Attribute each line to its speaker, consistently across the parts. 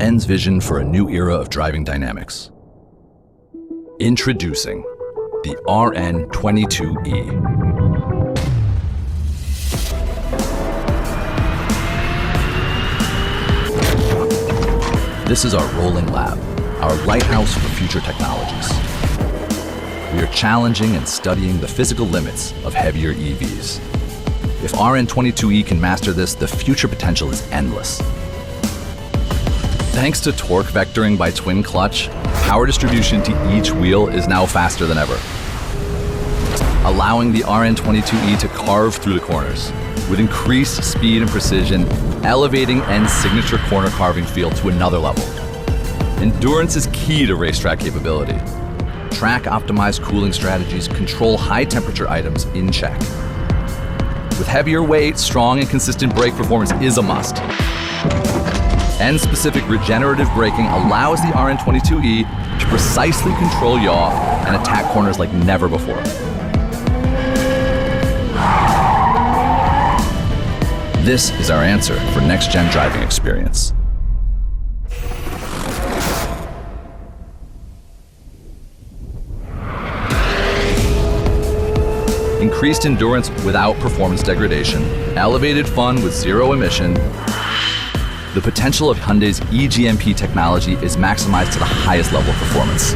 Speaker 1: N's vision for a new era of driving dynamics. Introducing the RN22e. This is our rolling lab, our lighthouse for future technologies. We are challenging and studying the physical limits of heavier EVs. If RN22e can master this, the future potential is endless. Thanks to torque vectoring by twin clutch, power distribution to each wheel is now faster than ever, allowing the RN22e to carve through the corners with increased speed and precision, elevating N's signature corner carving feel to another level. Endurance is key to racetrack capability. Track-optimized cooling strategies control high-temperature items in check. With heavier weight, strong and consistent brake performance is a must. N-specific regenerative braking allows the RN22e to precisely control yaw and attack corners like never before. This is our answer for next-gen driving experience. Increased endurance without performance degradation, elevated fun with zero emission. The potential of Hyundai's eGMP technology is maximized to the highest level of performance.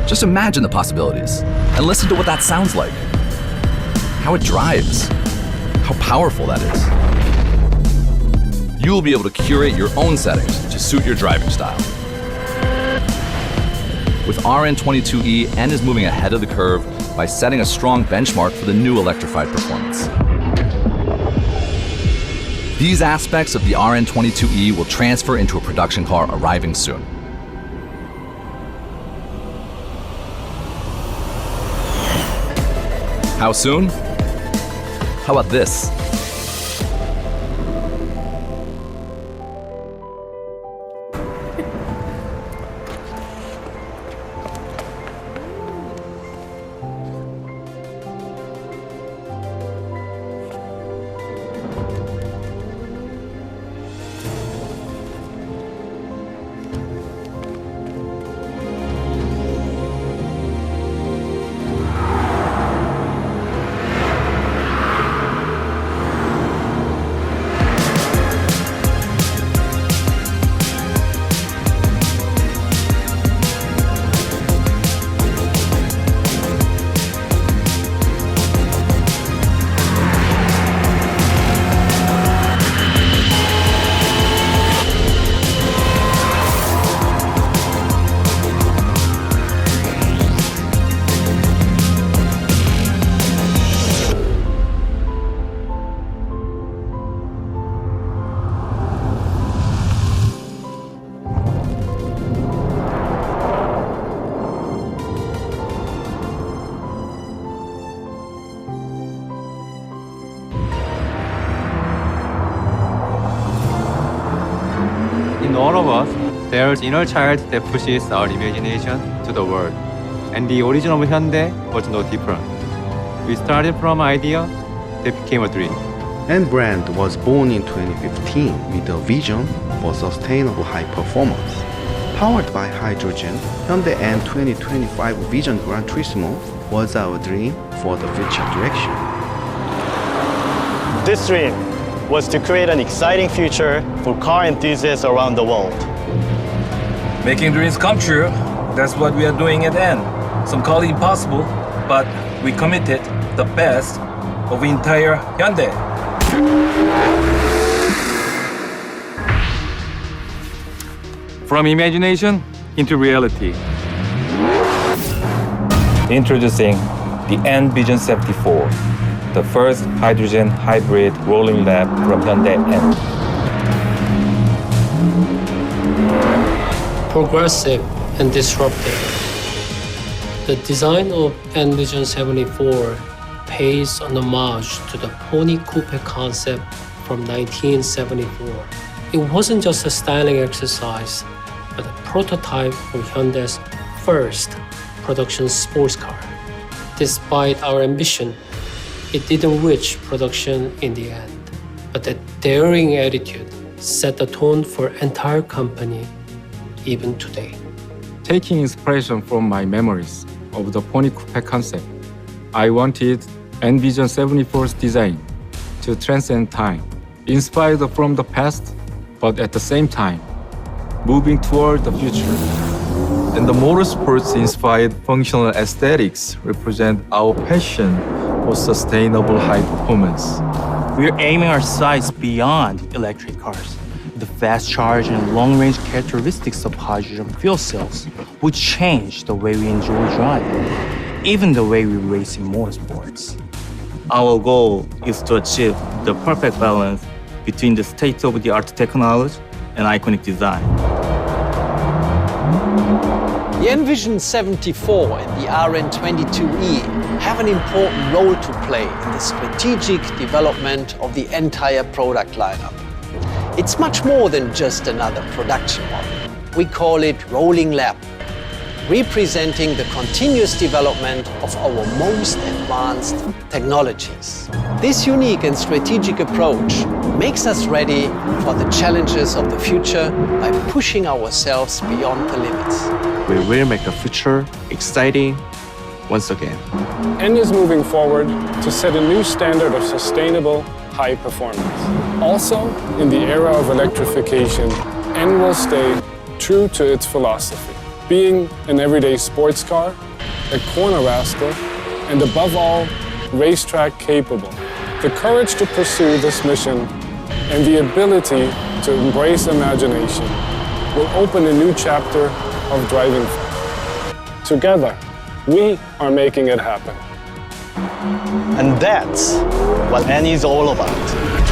Speaker 1: Just imagine the possibilities and listen to what that sounds like, how it drives, how powerful that is. You will be able to curate your own settings to suit your driving style. With RN22e, N is moving ahead of the curve by setting a strong benchmark for the new electrified performance. These aspects of the RN22e will transfer into a production car arriving soon. How soon? How about this?
Speaker 2: In all of us, there's inner child that pushes our imagination to the world. And the origin of Hyundai was no different. We started from an idea that became a dream.
Speaker 3: N brand was born in 2015 with a vision for sustainable high performance. Powered by hydrogen, Hyundai N 2025 Vision Gran Turismo was our dream for the future direction.
Speaker 4: This dream was to create an exciting future for car enthusiasts around the world.
Speaker 5: Making dreams come true, that's what we are doing at N. Some call it impossible, but we committed the best of the entire Hyundai.
Speaker 2: From imagination into reality.
Speaker 5: Introducing the N Vision 74, the first hydrogen hybrid rolling lab from Hyundai N.
Speaker 6: Progressive and disruptive. The design of N Vision 74 pays an homage to the Pony Coupe concept from 1974. It wasn't just a styling exercise, but a prototype for Hyundai's first production sports car. Despite our ambition, It didn't reach production in the end, but that daring attitude set the tone for entire company even today.
Speaker 7: Taking inspiration from my memories of the Pony Coupe concept, I wanted N Vision 74's design to transcend time, inspired from the past, but at the same time, moving toward the future.
Speaker 8: And the motorsports-inspired functional aesthetics represent our passion for sustainable high performance.
Speaker 9: We're aiming our sights beyond electric cars. The fast charge and long-range characteristics of hydrogen fuel cells would change the way we enjoy driving, even the way we race in motorsports.
Speaker 10: Our goal is to achieve the perfect balance between the state-of-the-art technology and iconic design.
Speaker 11: The N Vision 74 and the RN22e have an important role to play in the strategic development of the entire product lineup. It's much more than just another production model. We call it Rolling Lab, representing the continuous development of our most advanced technologies. This unique and strategic approach makes us ready for the challenges of the future by pushing ourselves beyond the limits.
Speaker 12: We will make the future exciting once again.
Speaker 13: N is moving forward to set a new standard of sustainable high performance. Also, in the era of electrification, N will stay true to its philosophy, being an everyday sports car, a corner rascal, and above all, racetrack capable. The courage to pursue this mission and the ability to embrace imagination will open a new chapter of driving fun. Together, we are making it happen.
Speaker 4: And that's what N is all about.